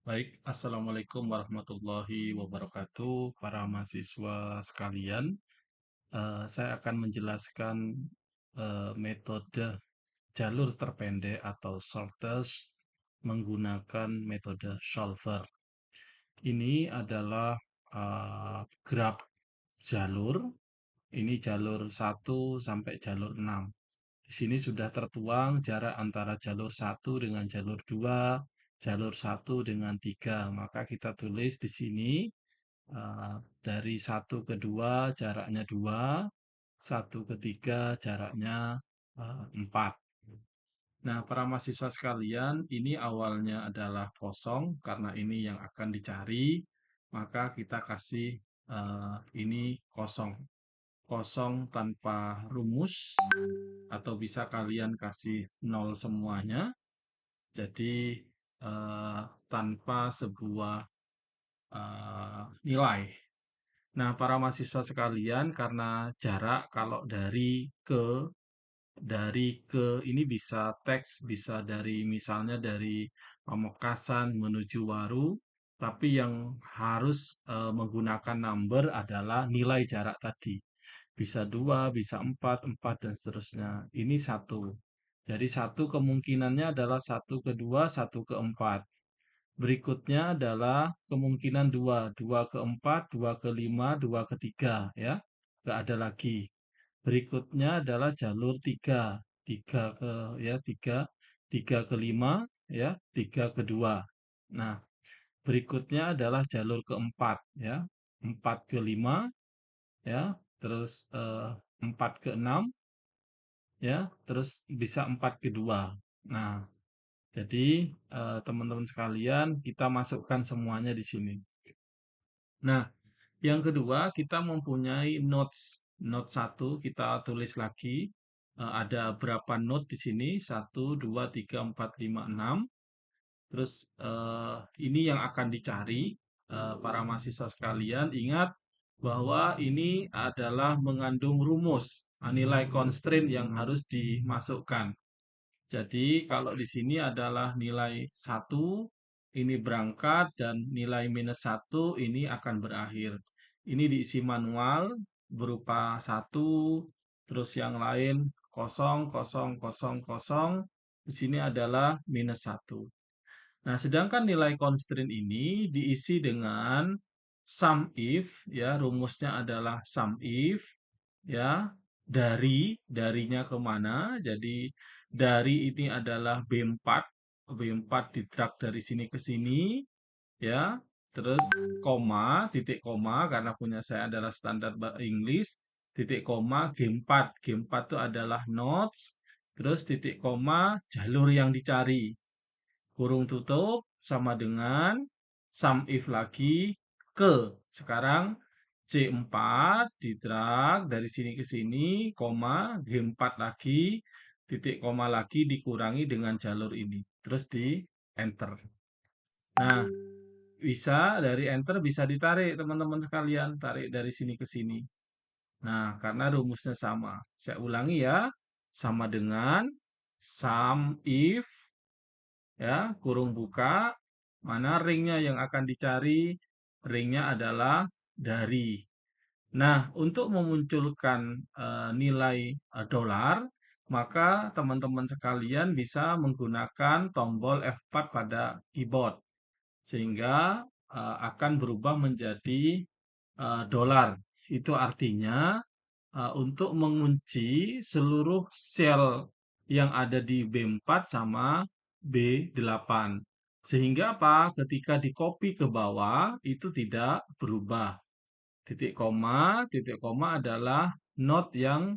Baik, Assalamualaikum warahmatullahi wabarakatuh, para mahasiswa sekalian. Saya akan menjelaskan metode jalur terpendek atau shortest menggunakan metode solver. Ini adalah graf jalur. Ini jalur 1 sampai jalur 6. Di sini sudah tertuang jarak antara jalur 1 dengan jalur 2, jalur 1 dengan 3. Maka kita tulis di sini dari 1 ke 2 jaraknya 2, 1 ke 3 jaraknya 4. Nah, para mahasiswa sekalian, ini awalnya adalah kosong karena ini yang akan dicari, maka kita kasih ini kosong. Kosong tanpa rumus, atau bisa kalian kasih nol semuanya. Jadi tanpa sebuah nilai. Nah, para mahasiswa sekalian, karena jarak kalau dari ke ini bisa teks, bisa dari misalnya dari Pamekasan menuju Waru, tapi yang harus menggunakan number adalah nilai jarak tadi. Bisa 2, bisa 4, 4 dan seterusnya. Ini satu. Jadi satu kemungkinannya adalah 1 ke 2, 1 ke 4. Berikutnya adalah kemungkinan 2, 2 ke 4, 2 ke 5, 2 ke 3 ya. Nggak ada lagi. Berikutnya adalah jalur 3, 3 ke ya 3, 3 ke 5 ya, 3 ke 2. Nah, berikutnya adalah jalur keempat ya. 4 ke 5 ya, terus 4 ke 6 ya, terus bisa 4 ke 2. Nah, jadi teman-teman sekalian, kita masukkan semuanya di sini. Nah, yang kedua, kita mempunyai notes. Note 1 kita tulis lagi. Ada berapa note di sini? 1, 2, 3, 4, 5, 6. Terus ini yang akan dicari para mahasiswa sekalian. Ingat bahwa ini adalah mengandung rumus, nilai constraint yang harus dimasukkan. Jadi kalau di sini adalah nilai 1, ini berangkat, dan nilai -1 ini akan berakhir. Ini diisi manual berupa 1, terus yang lain kosong, kosong, kosong, kosong. Di sini adalah -1. Nah, sedangkan nilai constraint ini diisi dengan sum if, ya, rumusnya adalah sum if, ya, darinya kemana? Jadi dari ini adalah B4, B4 didrag dari sini ke sini, ya, terus koma, titik koma, karena punya saya adalah standar English, titik koma, G4, G4 itu adalah nodes, terus titik koma, jalur yang dicari, kurung tutup sama dengan sum if lagi ke. Sekarang C4 didrag dari sini ke sini, koma, G4 lagi, titik koma lagi dikurangi dengan jalur ini. Terus di enter. Nah, bisa dari enter bisa ditarik teman-teman sekalian, tarik dari sini ke sini. Nah, karena rumusnya sama. Saya ulangi ya, sama dengan sum if, ya, kurung buka, mana ringnya yang akan dicari? Ringnya adalah dari. Nah, untuk memunculkan nilai dolar, maka teman-teman sekalian bisa menggunakan tombol F4 pada keyboard, sehingga akan berubah menjadi dolar. Itu artinya untuk mengunci seluruh sel yang ada di B4 sama B8. Sehingga apa? Ketika di-copy ke bawah, itu tidak berubah. Titik koma adalah not yang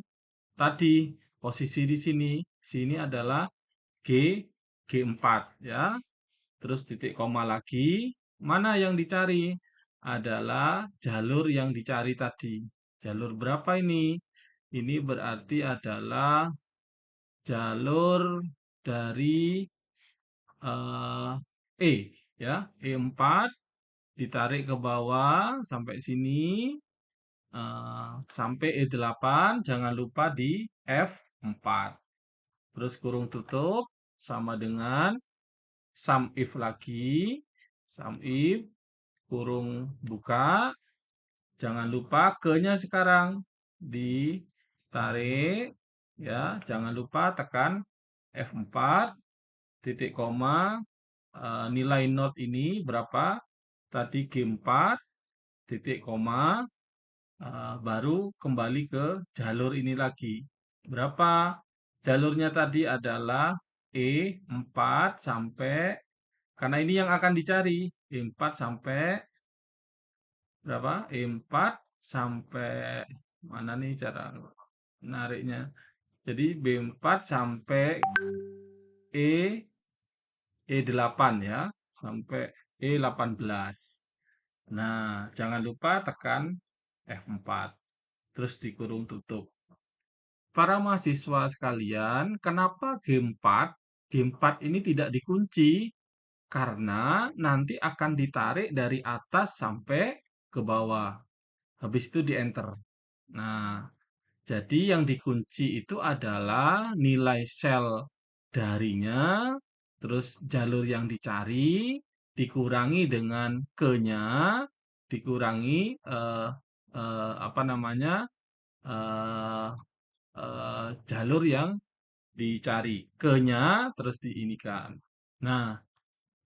tadi, posisi di sini. Sini adalah G, G4 ya. Terus titik koma lagi. Mana yang dicari? Adalah jalur yang dicari tadi. Jalur berapa ini? Ini berarti adalah jalur dari E ya, E4 ditarik ke bawah sampai sini, sampai E8, jangan lupa di F4. Terus kurung tutup sama dengan sum if lagi, sum if, kurung buka, jangan lupa ke-nya sekarang ditarik, ya, jangan lupa tekan F4, titik koma, nilai not ini berapa? Tadi G4, titik koma, baru kembali ke jalur ini lagi. Berapa? Jalurnya tadi adalah E4 sampai, karena ini yang akan dicari, E4 sampai berapa? E4 sampai mana nih cara nariknya? Jadi B4 sampai E E8 ya, sampai E18. Nah, jangan lupa tekan F4, terus dikurung tutup. Para mahasiswa sekalian, kenapa G4? G4 ini tidak dikunci karena nanti akan ditarik dari atas sampai ke bawah. Habis itu di enter. Nah, jadi yang dikunci itu adalah nilai sel darinya, terus jalur yang dicari, dikurangi dengan ke-nya, dikurangi apa namanya eh, jalur yang dicari, ke-nya terus diinikan. Nah,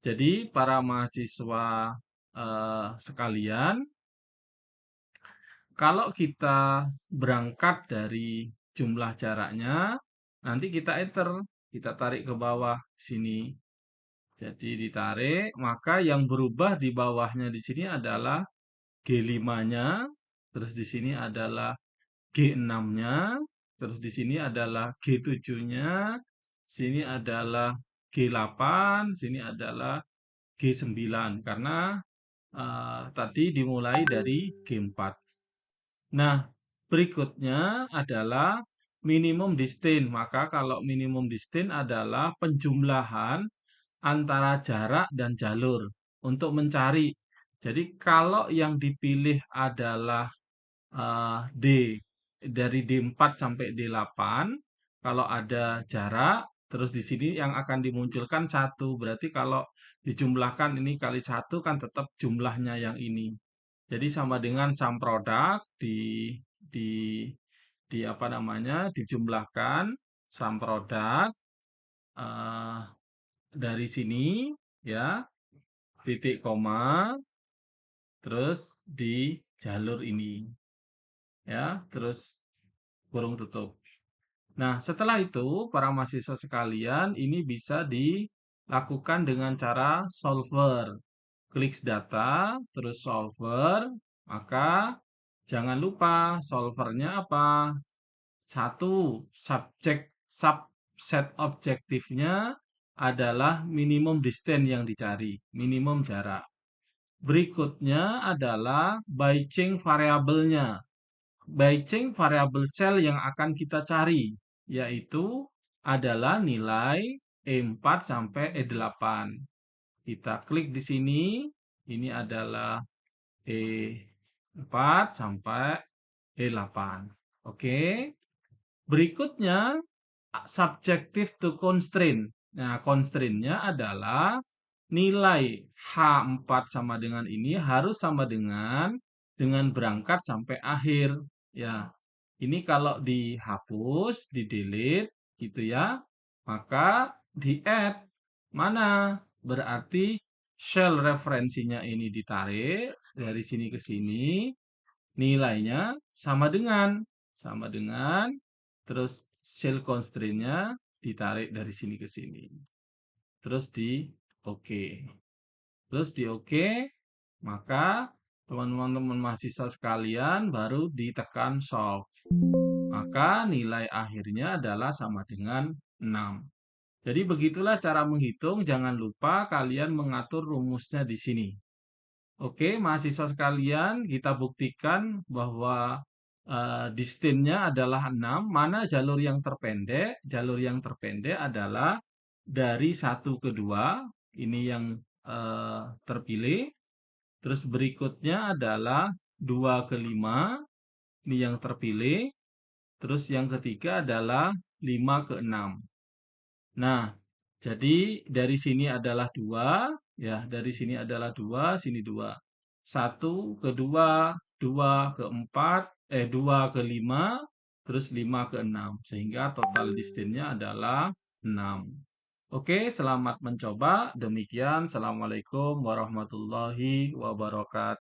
jadi para mahasiswa sekalian, kalau kita berangkat dari jumlah jaraknya, nanti kita enter, kita tarik ke bawah sini. Jadi ditarik, maka yang berubah di bawahnya di sini adalah G5-nya, terus di sini adalah G6-nya, terus di sini adalah G7-nya, sini adalah G8, sini adalah G9 karena tadi dimulai dari G4. Nah, berikutnya adalah minimum distance. Maka kalau minimum distance adalah penjumlahan antara jarak dan jalur untuk mencari. Jadi kalau yang dipilih adalah D dari D4 sampai D8, kalau ada jarak, terus di sini yang akan dimunculkan satu. Berarti kalau dijumlahkan ini kali satu kan tetap jumlahnya yang ini. Jadi sama dengan sum produk di di apa namanya dijumlahkan sum produk eh, dari sini ya titik koma terus di jalur ini ya terus kurung tutup. Nah, setelah itu para mahasiswa sekalian ini bisa dilakukan dengan cara solver. Klik data, terus solver, maka jangan lupa solvernya apa? Satu, subset objektifnya adalah minimum distance yang dicari, minimum jarak. Berikutnya adalah bychain variabelnya. Bychain variabel sel yang akan kita cari, yaitu adalah nilai E4 sampai E8. Kita klik di sini, ini adalah E4 sampai E8. Oke. Berikutnya, subjective to constraint. Nah, constraint-nya adalah nilai H4 sama dengan ini harus sama dengan berangkat sampai akhir. Ya, ini kalau dihapus, di-delete, gitu ya, maka di-add. Mana? Berarti shell referensinya ini ditarik dari sini ke sini, nilainya sama dengan terus shell constraint-nya ditarik dari sini ke sini. Terus di OK. Terus di OK, maka teman-teman mahasiswa sekalian baru ditekan solve. Maka nilai akhirnya adalah sama dengan 6. Jadi begitulah cara menghitung. Jangan lupa kalian mengatur rumusnya di sini. Oke, mahasiswa sekalian, kita buktikan bahwa distance-nya adalah 6. Mana jalur yang terpendek? Jalur yang terpendek adalah dari 1 ke 2. Ini yang terpilih. Terus berikutnya adalah 2 ke 5. Ini yang terpilih. Terus yang ketiga adalah 5 ke 6. Nah, jadi dari sini adalah 2. Ya, dari sini adalah 2, sini 2. 1 ke 2, 2 ke 4, 2 ke 5, terus 5 ke 6. Sehingga total distance-nya adalah 6. Oke, selamat mencoba. Demikian, Assalamualaikum warahmatullahi wabarakatuh.